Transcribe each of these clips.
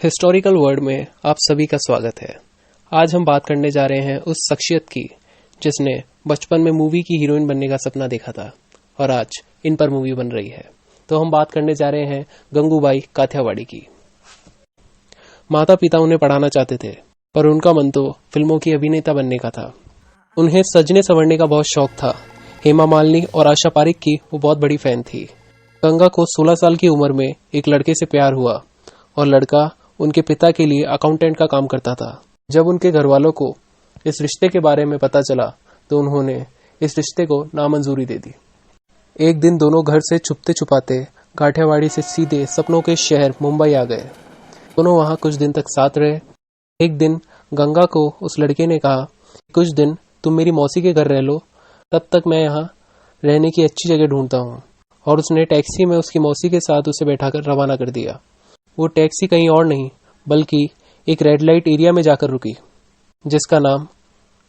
Historical word में आप सभी का स्वागत है। आज हम बात करने जा रहे हैं उस शख्सियत की जिसने बचपन में मूवी की हीरोइन बनने का सपना देखा था और आज इन पर मूवी बन रही है। तो हम बात करने जा रहे हैं गंगूबाई काठियावाड़ी की। माता पिता उन्हें पढ़ाना चाहते थे पर उनका मन तो फिल्मों की अभिनेता बनने का था। उन्हें सजने संवरने का बहुत शौक था। हेमा मालिनी और आशा पारेख की वो बहुत बड़ी फैन थी। गंगा को 16 साल की उम्र में एक लड़के से प्यार हुआ और लड़का उनके पिता के लिए अकाउंटेंट का काम करता था। जब उनके घर वालों को इस रिश्ते के बारे में पता चला तो उन्होंने इस रिश्ते को नामंजूरी दे दी। एक दिन दोनों घर से छुपते छुपाते काठियावाड़ी से सीधे सपनों के शहर मुंबई आ गए। दोनों वहां कुछ दिन तक साथ रहे। एक दिन गंगा को उस लड़के ने कहा, कुछ दिन तुम मेरी मौसी के घर रह लो, तब तक मैं यहाँ रहने की अच्छी जगह ढूंढता हूँ। और उसने टैक्सी में उसकी मौसी के साथ उसे बैठाकर रवाना कर दिया। वो टैक्सी कहीं और नहीं बल्कि एक रेड लाइट एरिया में जाकर रुकी जिसका नाम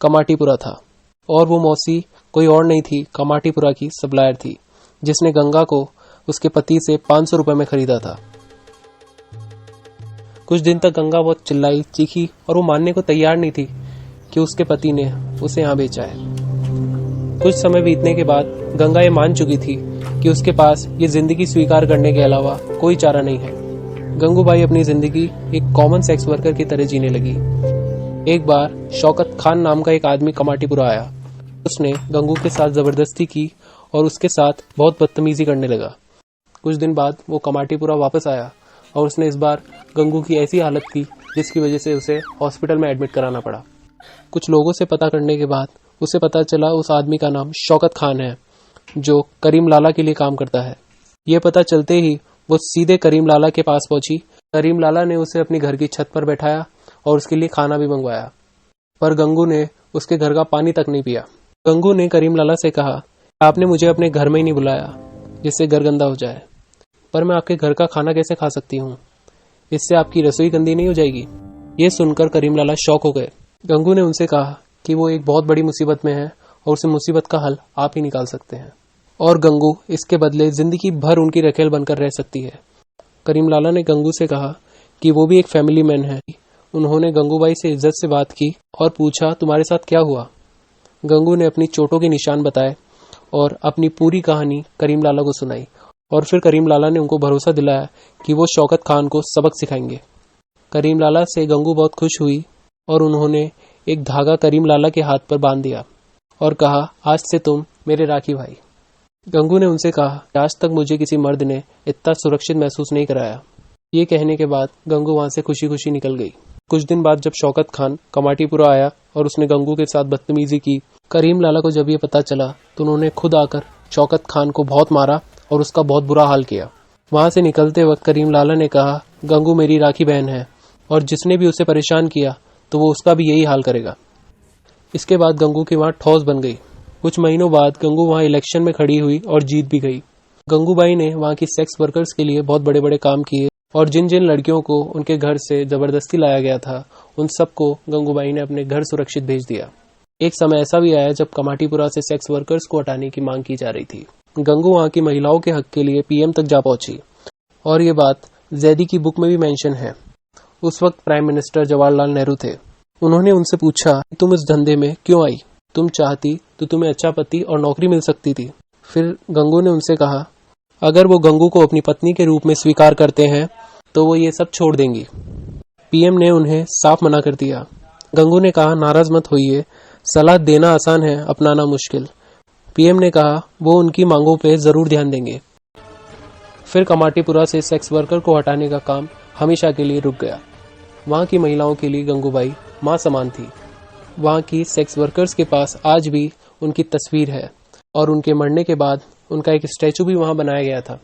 कमाटीपुरा था। और वो मौसी कोई और नहीं थी, कमाटीपुरा की सप्लायर थी जिसने गंगा को उसके पति से 500 रुपए में खरीदा था। कुछ दिन तक गंगा बहुत चिल्लाई चीखी और वो मानने को तैयार नहीं थी कि उसके पति ने उसे यहाँ बेचा है। कुछ समय बीतने के बाद गंगा ये मान चुकी थी कि उसके पास ये जिंदगी स्वीकार करने के अलावा कोई चारा नहीं है। गंगूबाई अपनी जिंदगी एक कॉमन सेक्स वर्कर की तरह जीने लगी। एक बार शौकत खान नाम का एक आदमी कमाटीपुरा आया। उसने गंगू के साथ जबरदस्ती की और उसके साथ बहुत बदतमीजी करने लगा। कुछ दिन बाद वो कमाटीपुरा वापस आया और उसने इस बार गंगू की ऐसी हालत की जिसकी वजह से उसे हॉस्पिटल में एडमिट कराना पड़ा। कुछ लोगों से पता करने के बाद उसे पता चला उस आदमी का नाम शौकत खान है जो करीम लाला के लिए काम करता है। ये पता चलते ही वो सीधे करीम लाला के पास पहुंची। करीम लाला ने उसे अपनी घर की छत पर बैठाया और उसके लिए खाना भी मंगवाया, पर गंगू ने उसके घर का पानी तक नहीं पिया। गंगू ने करीम लाला से कहा, आपने मुझे अपने घर में ही नहीं बुलाया जिससे घर गंदा हो जाए, पर मैं आपके घर का खाना कैसे खा सकती हूँ? इससे आपकी रसोई गंदी नहीं हो जाएगी? ये सुनकर करीम लाला शॉक हो गए। गंगू ने उनसे कहा कि वो एक बहुत बड़ी मुसीबत में है और उस मुसीबत का हल आप ही निकाल सकते हैं और गंगू इसके बदले जिंदगी भर उनकी रखेल बनकर रह सकती है। करीम लाला ने गंगू से कहा कि वो भी एक फैमिली मैन है। उन्होंने गंगूबाई से इज्जत से बात की और पूछा, तुम्हारे साथ क्या हुआ? गंगू ने अपनी चोटों के निशान बताए और अपनी पूरी कहानी करीम लाला को सुनाई और फिर करीम लाला ने उनको भरोसा दिलाया कि वो शौकत खान को सबक सिखाएंगे। करीम लाला से गंगू बहुत खुश हुई और उन्होंने एक धागा करीम लाला के हाथ पर बांध दिया और कहा, आज से तुम मेरे राखी भाई। गंगू ने उनसे कहा, आज तक मुझे किसी मर्द ने इतना सुरक्षित महसूस नहीं कराया। ये कहने के बाद गंगू वहां से खुशी खुशी निकल गई। कुछ दिन बाद जब शौकत खान कमाटीपुरा आया और उसने गंगू के साथ बदतमीजी की, करीम लाला को जब ये पता चला तो उन्होंने खुद आकर शौकत खान को बहुत मारा और उसका बहुत बुरा हाल किया। वहां से निकलते वक्त करीम लाला ने कहा, गंगू मेरी राखी बहन है और जिसने भी उसे परेशान किया तो वो उसका भी यही हाल करेगा। इसके बाद गंगू की वहां ठोस बन गई। कुछ महीनों बाद गंगू वहां इलेक्शन में खड़ी हुई और जीत भी गई। गंगूबाई ने वहां की सेक्स वर्कर्स के लिए बहुत बड़े बड़े काम किए और जिन जिन लड़कियों को उनके घर से जबरदस्ती लाया गया था उन सबको गंगूबाई ने अपने घर सुरक्षित भेज दिया। एक समय ऐसा भी आया जब कमाटीपुरा से सेक्स वर्कर्स को हटाने की मांग की जा रही थी। गंगू वहां की महिलाओं के हक के लिए पीएम तक जा पहुंची और ये बात जैदी की बुक में भी मेंशन है। उस वक्त प्राइम मिनिस्टर जवाहरलाल नेहरू थे। उन्होंने उनसे पूछा, तुम इस धंधे में क्यों आई? तुम चाहती तो तुम्हें अच्छा पति और नौकरी मिल सकती थी। फिर गंगू ने उनसे कहा, अगर वो गंगू को अपनी पत्नी के रूप में स्वीकार करते हैं तो वो ये सब छोड़ देंगी। पीएम ने उन्हें साफ मना कर दिया। गंगू ने कहा, नाराज मत होइए, सलाह देना आसान है, अपनाना मुश्किल। पीएम ने कहा वो उनकी मांगों पे जरूर ध्यान देंगे। फिर कमाटीपुरा से सेक्स वर्कर को हटाने का काम हमेशा के लिए रुक गया। वहां की महिलाओं के लिए गंगूबाई मां समान थी। वहां की सेक्स वर्कर्स के पास आज भी उनकी तस्वीर है और उनके मरने के बाद उनका एक स्टैचू भी वहां बनाया गया था।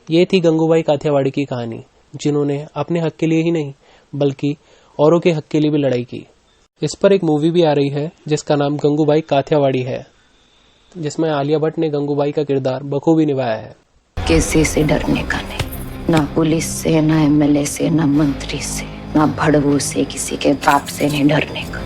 ये थी गंगूबाई काठियावाड़ी की कहानी, जिन्होंने अपने हक के लिए ही नहीं बल्कि औरों के हक के लिए भी लड़ाई की। इस पर एक मूवी भी आ रही है जिसका नाम गंगूबाई काठियावाड़ी है, जिसमें आलिया भट्ट ने गंगूबाई का किरदार बखूबी निभाया है। किसी से डरने का नहीं, ना पुलिस से, ना एमएलए से, ना मंत्री से, ना भड़वू से, किसी के बाप से नहीं डरने का।